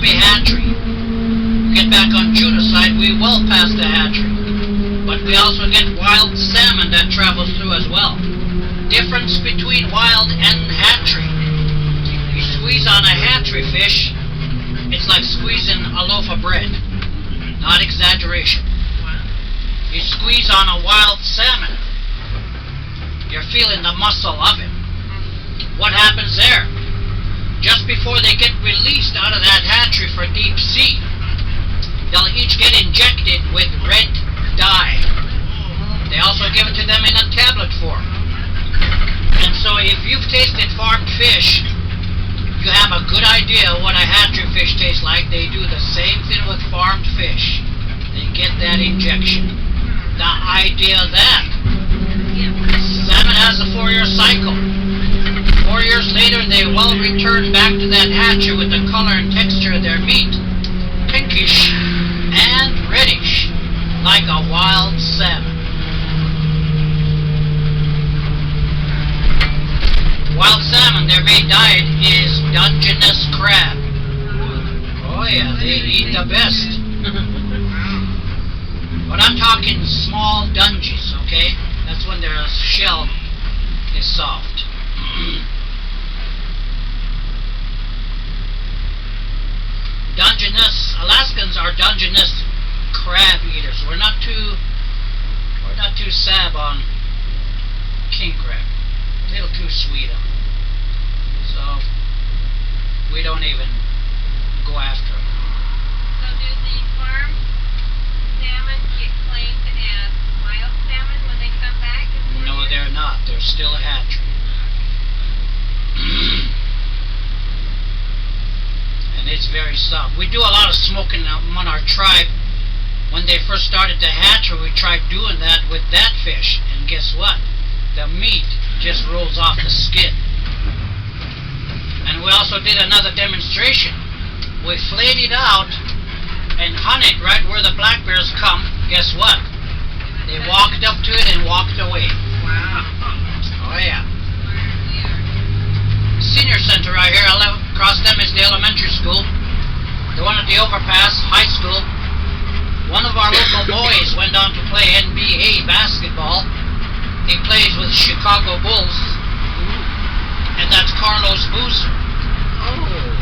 be hatchery. Get back on Juneau side, we well past the hatchery. But we also get wild salmon that travels through as well. Difference between wild and hatchery. You squeeze on a hatchery fish, it's like squeezing a loaf of bread. Not exaggeration. You squeeze on a wild salmon, you're feeling the muscle of it. What happens there? Just before they get released out of that hatchery for deep sea, they'll each get injected with red dye. They also give it to them in a tablet form. And so if you've tasted farmed fish, you have a good idea what a hatchery fish tastes like. They do the same thing with farmed fish. They get that injection. The idea of that. Salmon has a 4-year cycle. 4 years later, they will return back to that hatchery with the color and texture of their meat. Pinkish and reddish, like a wild salmon. Wild salmon, their main diet is Dungeness crab. Oh yeah, they eat the best. But I'm talking small dungies, okay? That's when their shell is soft. Dungeness, Alaskans are Dungeness crab eaters. We're not too sab on king crab. A little too sweet on them. So we don't even go after them. So do the farm salmon get claimed as wild salmon when they come back? No, they're not. They're still a hatchery. And it's very soft. We do a lot of smoking on our tribe. When they first started the hatchery, we tried doing that with that fish. And guess what? The meat just rolls off the skin. And we also did another demonstration. We flayed it out and hung it right where the black bears come. Guess what? They walked up to it and walked away. Wow. Oh yeah. Senior center right here, across them is the elementary school. The one at the overpass, high school. One of our local boys went on to play NBA basketball. He plays with Chicago Bulls. And that's Carlos Boozer. Ooh.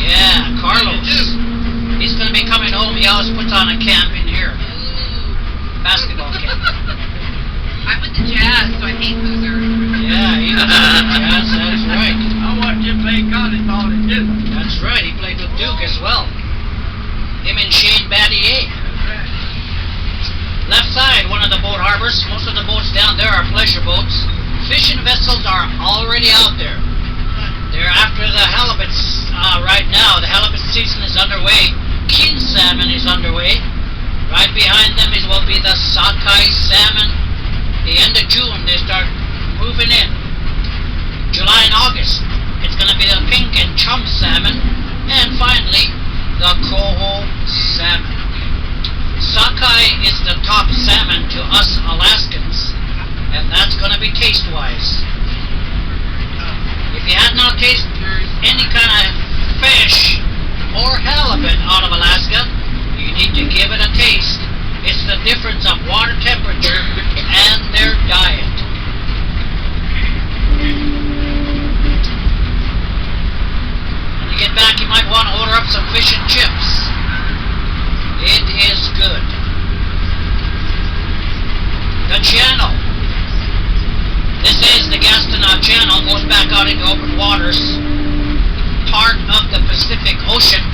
Yeah, Carlos. He's going to be coming home. He always puts on a camp in here. Basketball camp. I'm with the Jazz, so I hate Boozer. Yeah, he was with the Jazz, that's right. I watched him play college ball at Duke. That's right, he played with Duke as well. Him and Shane Battier. Left side, one of the boat harbors. Most of the boats down there are pleasure boats. Fishing vessels are already out there. They're after the halibuts right now. The halibut season is underway. King salmon is underway. Right behind them will be the sockeye salmon. The end of June, they start moving in. July and August, it's going to be the pink and chum salmon. And finally, the coho salmon. Sockeye is the top salmon to us Alaskans, and that's going to be taste-wise. If you have not tasted any kind of fish or halibut out of Alaska, you need to give it a taste. It's the difference of water temperature and their diet. When you get back, you might want to order up some fish and chips. It is good. The channel. This is the Gastineau Channel. Goes back out into open waters. Part of the Pacific Ocean.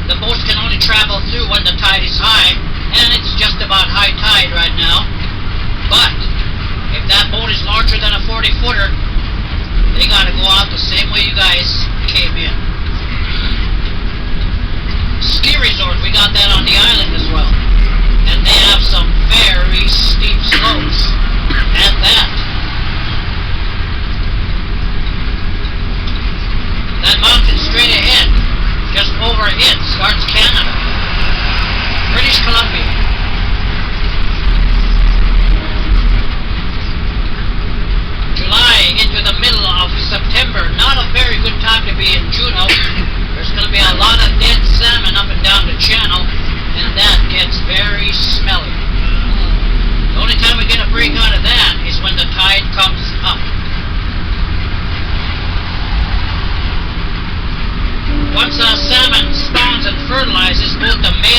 The boats can only travel through when the tide is high, and it's just about high tide right now. But if that boat is larger than a 40-footer, they gotta go out the same way you guys came in. Ski resort, we got that on the island as well. And they have some very steep slopes at that. That mountain straight ahead, just over it, starts Canada. British Columbia. July into the middle of September, not a very good time to be in Juneau.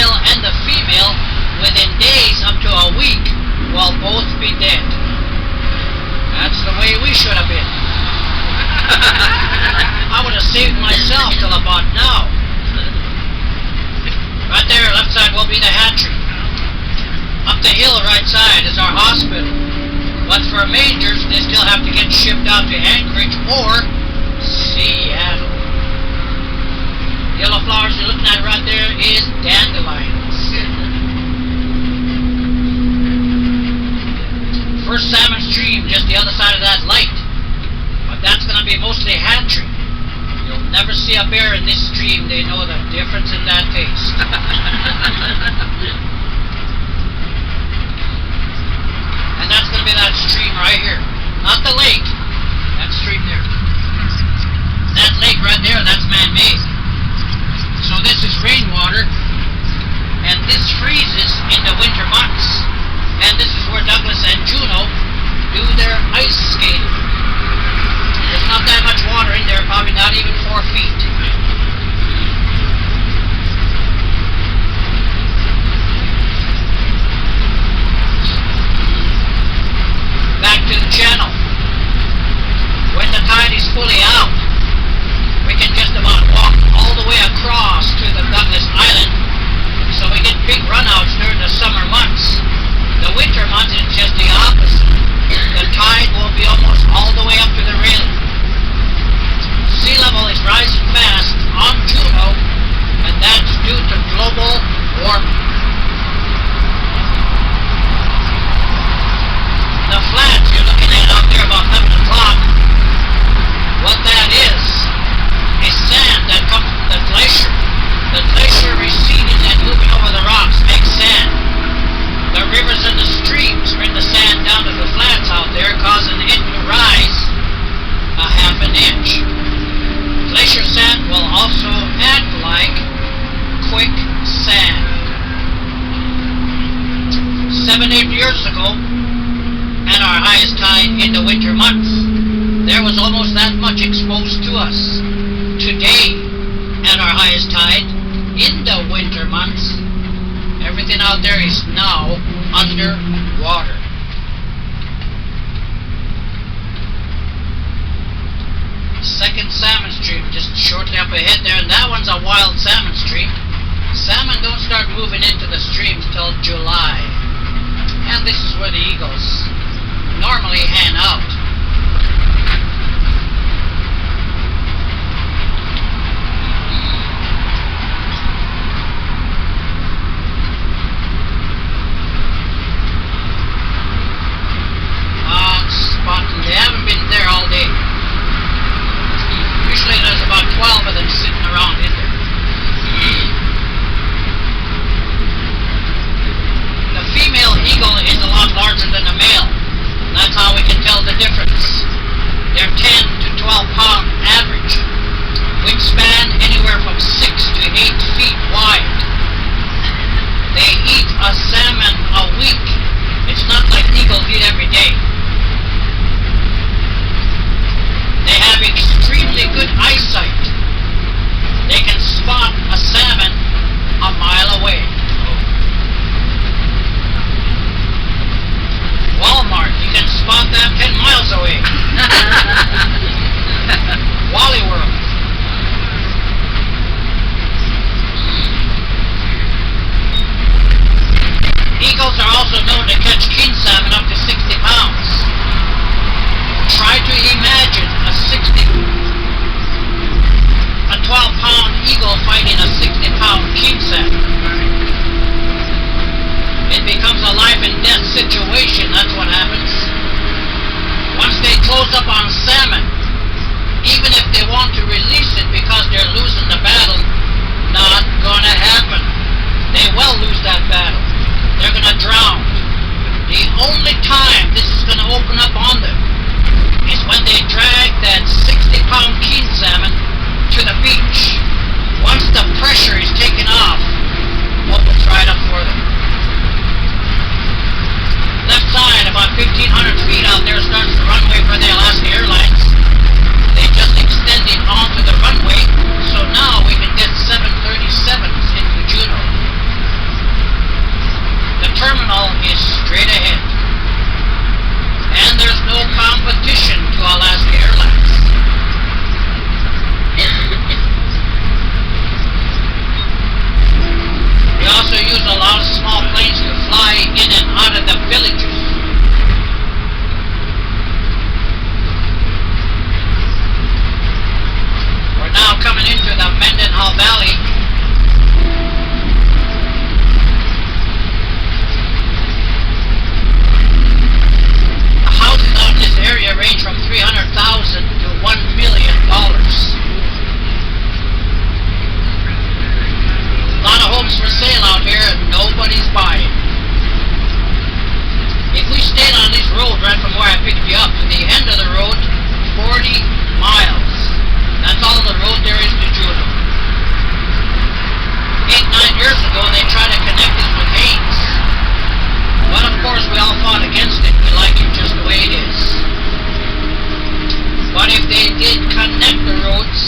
male and the female within days up to a week will both be dead. That's the way we should have been. I would have saved myself till about now. Right there, left side will be the hatchery. Up the hill, right side, is our hospital. But for majors, they still have to get shipped out to Anchorage or Seattle. Yellow flowers you're looking at right there is dandelions. First salmon stream, just the other side of that light. But that's going to be mostly hatchery. You'll never see a bear in this stream. They know the difference in that taste. And that's going to be that stream right here. Not the lake. That stream there. That lake right there, that's man-made. So this is rainwater. And this freezes in the winter months. And this is where Douglas and Juneau do their ice skating. There's not that much water in there, probably not even 4 feet. Back to the channel. When the tide is fully out, we can just about walk all the way across to the Douglas Island, so we get big runouts during the summer months. The winter months is just the opposite. The tide will be almost all the way up to the railing. Sea level is rising fast on Juneau, and that's due to global warming. The flats you're looking at out there about 11 o'clock, what that is sand that comes from the glacier. The glacier receding and moving over the rocks makes sand. The rivers and the streams bring the sand down to the flats out there, causing it to rise a half an inch. Glacier sand will also act like quicksand. 7-8 years ago, at our highest tide in the winter months, there was almost that much exposed to us. Today, at our highest tide in the winter months, everything out there is now under water. Second salmon stream just shortly up ahead there, and that one's a wild salmon stream. Salmon don't start moving into the streams till July. And this is where the eagles normally hang out. Spotting, they haven't been there all day. Usually there's about 12 of them sitting around in there. The female eagle is a lot larger than the male. That's how we can tell the difference. They're 10 to 12 pound average. Wingspan anywhere from 6 to 8 feet wide. They eat a salmon a week. It's not like eagles eat every day. They have extremely good eyesight. They can spot a salmon a mile away. Walmart, you can spot them 10 miles away. Wally World. Eagles are also known to catch king salmon up to 60 pounds. Try to imagine a 12-pound eagle fighting a 60-pound king salmon. It becomes a life and death situation, that's what happens. Once they close up on salmon, even if they want to release it because they're losing the battle, not gonna happen. They will lose that battle. They're gonna drown. The only time this is gonna open up on them is when they drag that 60-pound king salmon to the beach. Once the pressure is taken off, opens right up for them. Left side, about 1,500 feet out there, starts the runway for the Alaskan Airlines. They just extended onto the runway, so now we can get 737s into Juneau. nobody's buying. If we stayed on this road right from where I picked you up to the end of the road, 40 miles. That's all the road there is to Juneau. 8-9 years ago, they tried to connect us with Haynes. But of course, we all fought against it. We like it just the way it is. But if they did connect the roads,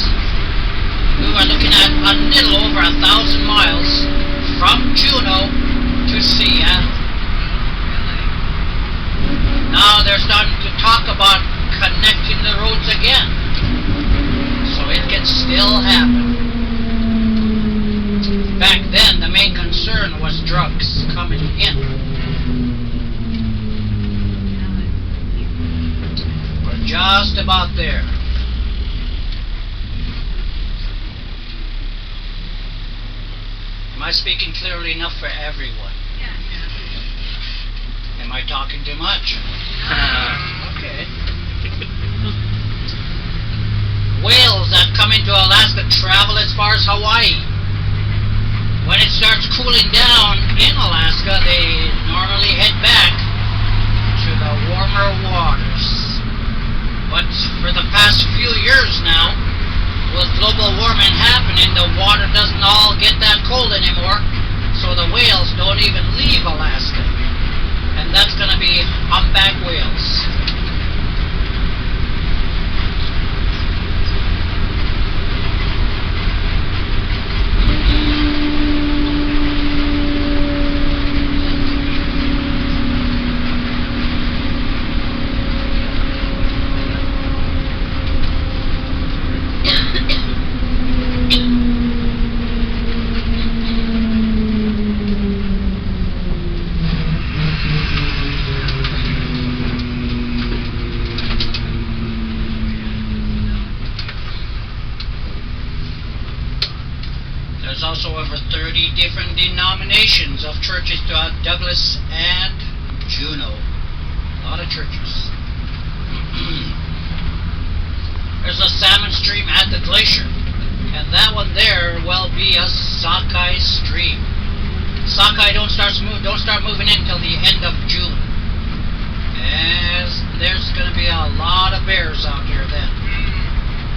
we were looking at a little over 1,000 miles from Juneau to Seattle. Now they're starting to talk about connecting the roads again. So it can still happen. Back then, the main concern was drugs coming in. We're just about there. Am I speaking clearly enough for everyone? Yeah. Am I talking too much? Okay. Whales that come into Alaska travel as far as Hawaii. When it starts cooling down in Alaska, they normally head back to the warmer waters. But for the past few years now, with global warming happening, the water doesn't all get that cold anymore, so the whales don't even leave Alaska. And that's going to be humpback whales. There's also over 30 different denominations of churches throughout Douglas and Juneau. A lot of churches. There's a salmon stream at the glacier, and that one there will be a sockeye stream. Sockeye don't start moving in until the end of June. As there's going to be a lot of bears out here then.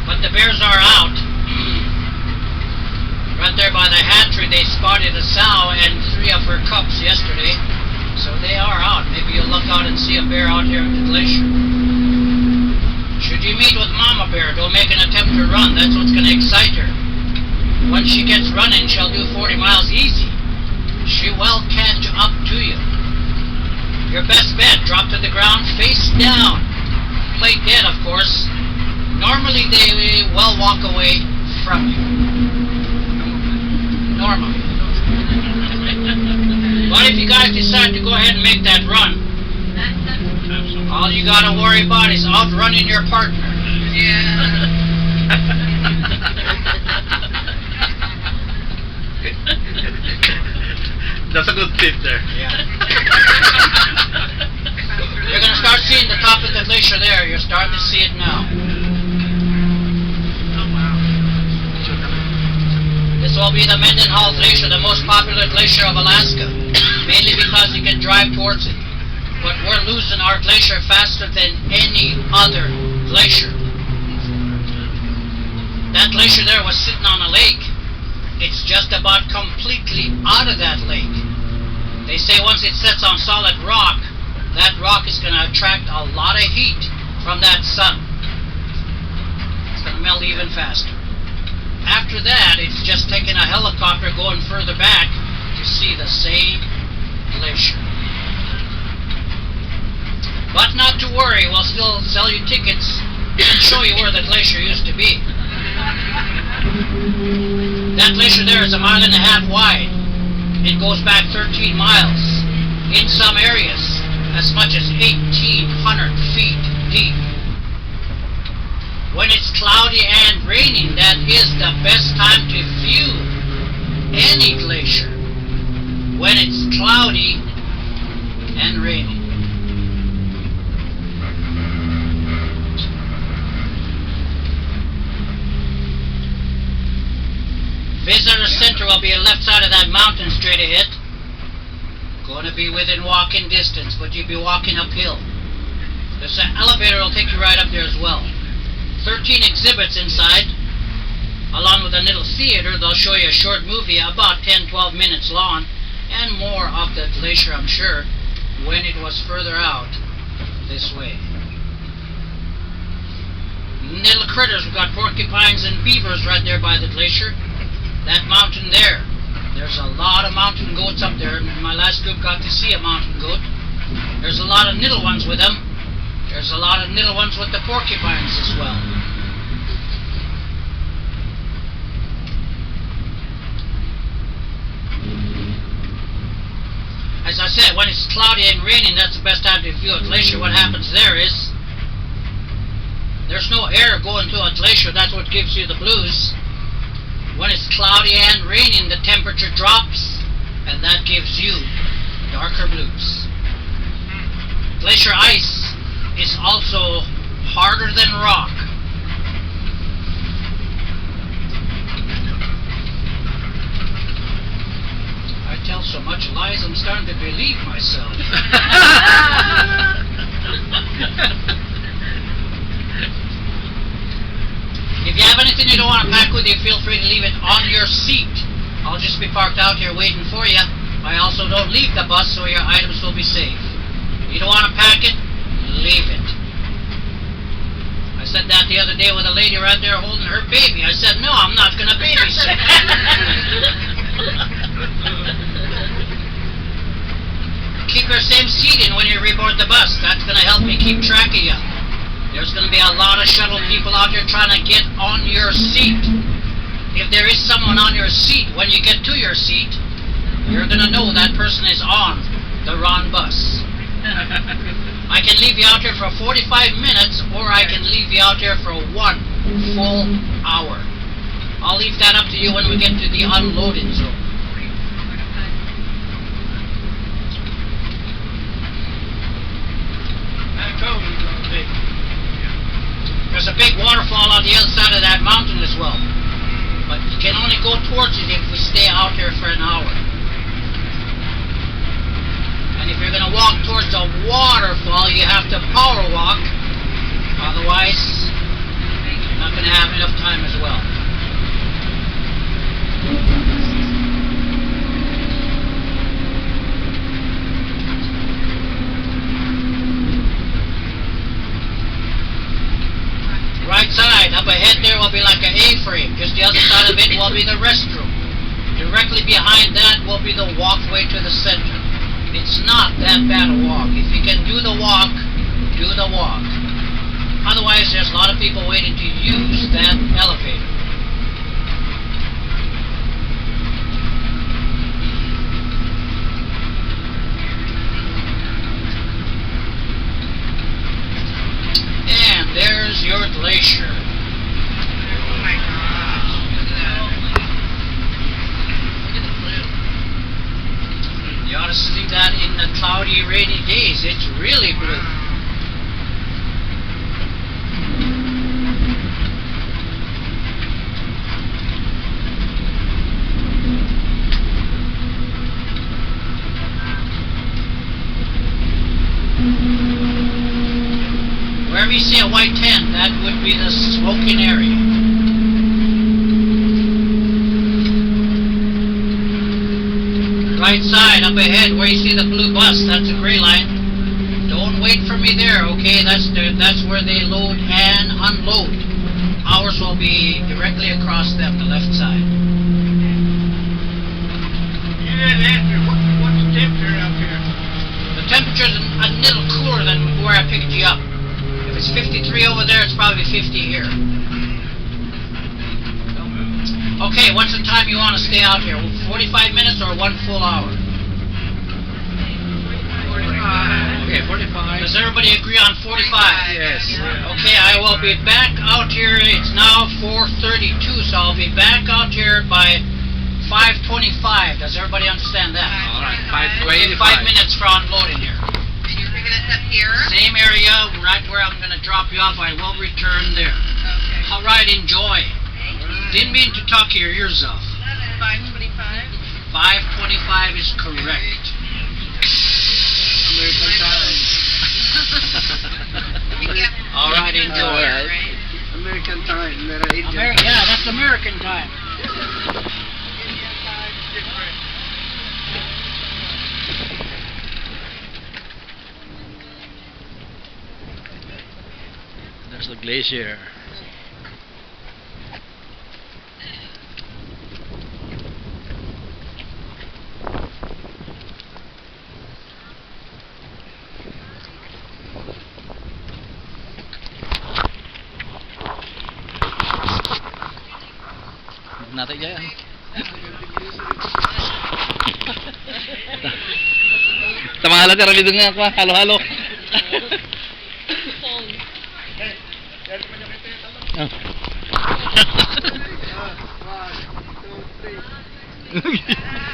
But the bears are out. Right there by the hatchery, they spotted a sow and 3 of her cubs yesterday. So they are out. Maybe you'll look out and see a bear out here at the glacier. Should you meet with Mama Bear, don't make an attempt to run. That's what's going to excite her. Once she gets running, she'll do 40 miles easy. She will catch up to you. Your best bet, drop to the ground, face down. Play dead, of course. Normally they will walk away from you. Normally. But if you guys decide to go ahead and make that run, all you gotta worry about is outrunning your partner. Yeah. That's a good tip there. Yeah. You're gonna start seeing the top of the glacier there. You're starting to see it now. This will be the Mendenhall Glacier, the most popular glacier of Alaska, mainly because you can drive towards it. But we're losing our glacier faster than any other glacier. That glacier there was sitting on a lake. It's just about completely out of that lake. They say once it sets on solid rock, that rock is going to attract a lot of heat from that sun. It's going to melt even faster. After that, it's just taking a helicopter going further back to see the same glacier. But not to worry, we'll still sell you tickets and show you where the glacier used to be. That glacier there is 1.5 miles wide. It goes back 13 miles. In some areas, as much as 1,800 feet deep. When it's cloudy and raining, that is the best time to view any glacier. When it's cloudy and raining. Visitor Center will be on the left side of that mountain straight ahead. Gonna be within walking distance, but you'll be walking uphill. This elevator will take you right up there as well. 13 exhibits inside, along with a little theater. They'll show you a short movie, about 10-12 minutes long, and more of the glacier, I'm sure, when it was further out this way. Little critters, we've got porcupines and beavers right there by the glacier. That mountain there, there's a lot of mountain goats up there. My last group got to see a mountain goat. There's a lot of little ones with them. There's a lot of little ones with the porcupines as well. As I said, when it's cloudy and raining, that's the best time to view a glacier. What happens there is there's no air going through a glacier. That's what gives you the blues. When it's cloudy and raining, the temperature drops, and that gives you darker blues. Glacier ice is also harder than rock. I tell so much lies, I'm starting to believe myself. If you have anything you don't want to pack with you, feel free to leave it on your seat. I'll just be parked out here waiting for you. I also don't leave the bus, so your items will be safe. You don't want to pack it? Leave it. I said that the other day with a lady right there holding her baby. I said, no, I'm not going to babysit. Keep your same seat in when you reboard the bus. That's going to help me keep track of you. There's going to be a lot of shuttle people out here trying to get on your seat. If there is someone on your seat, when you get to your seat, you're going to know that person is on the wrong bus. I can leave you out here for 45 minutes, or I can leave you out here for 1 full hour. I'll leave that up to you when we get to the unloading zone. There's a big waterfall on the other side of that mountain as well. But you can only go towards it if we stay out here for an hour. And if you're going to walk towards the waterfall, you have to power walk. Otherwise, you're not going to have enough time as well. Right side, up ahead there will be like an A-frame. Just the other side of it will be the restroom. Directly behind that will be the walkway to the center. It's not that bad a walk. If you can do the walk, do the walk. Otherwise, there's a lot of people waiting to use that elevator. And there's your glacier. Oh my gosh. Look at the blue. You ought to see that in the cloudy, rainy days. It's really blue. Wherever you see a white tent, that would be the smoking area. Right side, up ahead, where you see the blue bus, that's a gray line. Don't wait for me there, okay? That's where they load and unload. Ours will be directly across them, the left side. You didn't answer. What's the temperature up here? The temperature's a little cooler than where I picked you up. If it's 53 over there, it's probably 50 here. Okay, what's the time you want to stay out here? 45 minutes or 1 full hour? 45. Okay, 45. Does everybody agree on 45? Yes. Okay, I will be back out here. It's now 4:32, so I'll be back out here by 5:25. Does everybody understand that? All right, Okay, 5 minutes for unloading here. And you're picking us up here? Same area, right where I'm going to drop you off. I will return there. Okay. All right, enjoy. Thank you. Didn't mean to talk your ears off. 5:25. 5:25 is correct. American time. We get All right, enjoy. here, Alright. right? American time, not Indian time. Yeah, that's American time. Indian time is different. There's a glacier. Natin dyan. Tama lang tira dito nga ako, halo-halo. Oh. One, two, three.